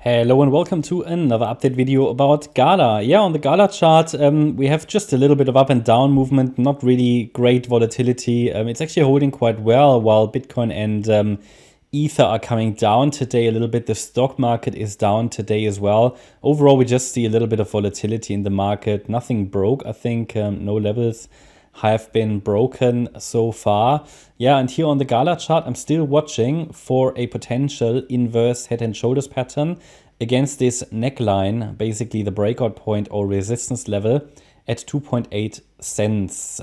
Hello and welcome to another update video about GALA. Yeah, on the GALA chart, we have just a little bit of up and down movement, not really great volatility. It's actually holding quite well while Bitcoin and Ether are coming down today a little bit. The stock market is down today as well. Overall, we just see a little bit of volatility in the market. Nothing broke, I think. No levels have been broken so far. Yeah, and here on the GALA chart, I'm still watching for a potential inverse head and shoulders pattern against this neckline, basically the breakout point or resistance level at 2.8 cents.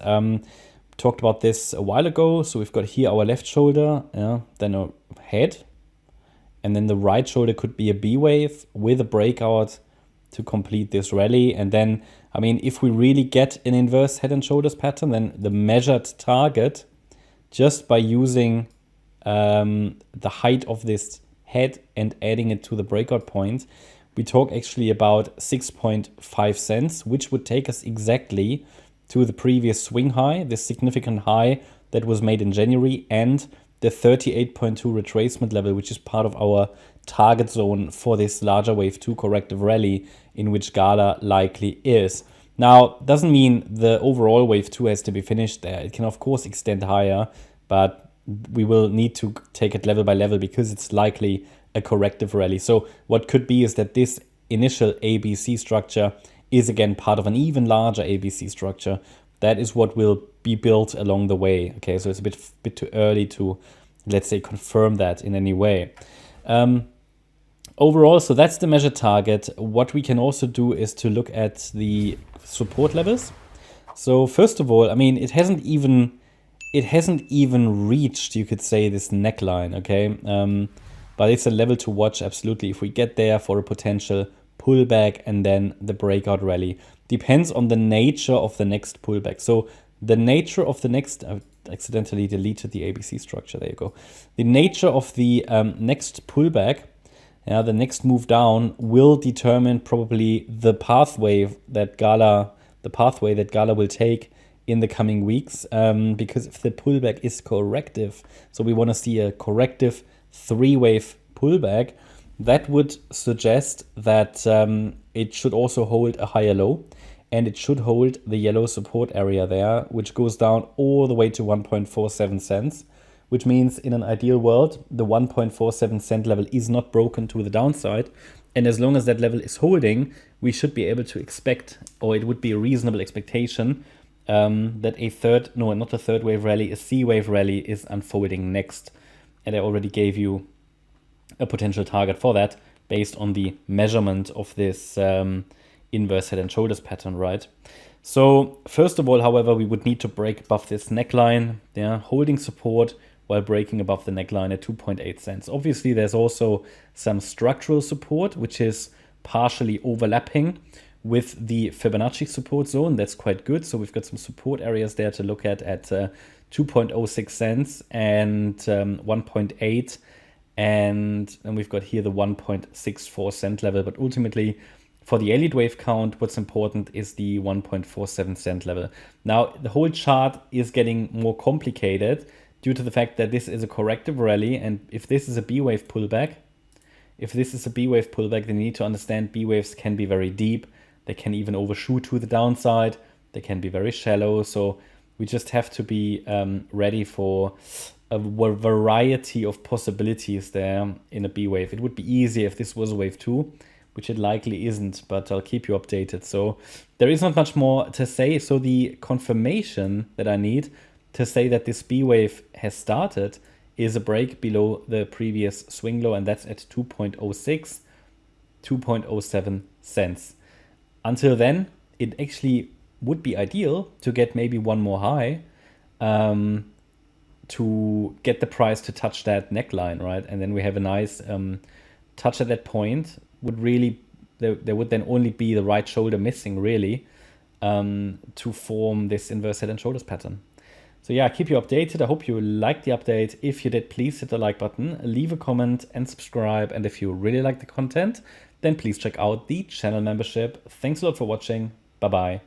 Talked about this a while ago. So we've got here our left shoulder, then a head, and then the right shoulder could be a B wave with a breakout to complete this rally. And then, I mean, if we really get an inverse head and shoulders pattern, then the measured target, just by using the height of this head and adding it to the breakout point, we talk actually about 6.5 cents, which would take us exactly to the previous swing high, this significant high that was made in January, and the 38.2 retracement level, which is part of our target zone for this larger wave 2 corrective rally in which GALA likely is. Now, doesn't mean the overall wave 2 has to be finished there. It can of course extend higher, but we will need to take it level by level because it's likely a corrective rally. So what could be is that this initial ABC structure is again part of an even larger ABC structure. That is what will be built along the way. Okay, so it's a bit too early to, let's say, confirm that in any way. Overall, so that's the measured target. What we can also do is to look at the support levels. So first of all, I mean, it hasn't even reached, you could say, this neckline, okay? But it's a level to watch, absolutely, if we get there for a potential pullback and then the breakout rally. Depends on the nature of the next pullback. So the nature of the next, I accidentally deleted the ABC structure, there you go. The nature of the next pullback, the next move down will determine probably the pathway that GALA will take in the coming weeks. Because if the pullback is corrective, so we want to see a corrective 3-wave pullback, that would suggest that it should also hold a higher low, and it should hold the yellow support area there, which goes down all the way to 1.47 cents, which means in an ideal world, the 1.47 cent level is not broken to the downside. And as long as that level is holding, we should be able to expect, or it would be a reasonable expectation, that a third wave rally, a C wave rally is unfolding next. And I already gave you a potential target for that based on the measurement of this inverse head and shoulders pattern, right? So first of all, however, we would need to break above this neckline, holding support while breaking above the neckline at 2.8 cents. Obviously, there's also some structural support, which is partially overlapping with the Fibonacci support zone. That's quite good. So we've got some support areas there to look at 2.06 cents and 1.8. And we've got here the 1.64 cent level. But ultimately, for the Elliott wave count, what's important is the 1.47 cent level. Now, the whole chart is getting more complicated due to the fact that this is a corrective rally. And if this is a B wave pullback, then you need to understand B waves can be very deep. They can even overshoot to the downside. They can be very shallow. So we just have to be ready for a variety of possibilities there in a B wave. It would be easier if this was a wave 2, which it likely isn't, but I'll keep you updated. So there is not much more to say. So the confirmation that I need to say that this B wave has started is a break below the previous swing low, and that's at 2.07 cents. Until then, it actually would be ideal to get maybe one more high to get the price to touch that neckline, right? And then we have a nice touch at that point. There would then only be the right shoulder missing, really, to form this inverse head and shoulders pattern. So yeah, keep you updated. I hope you liked the update. If you did, please hit the like button, leave a comment and subscribe. And if you really like the content, then please check out the channel membership. Thanks a lot for watching. Bye-bye.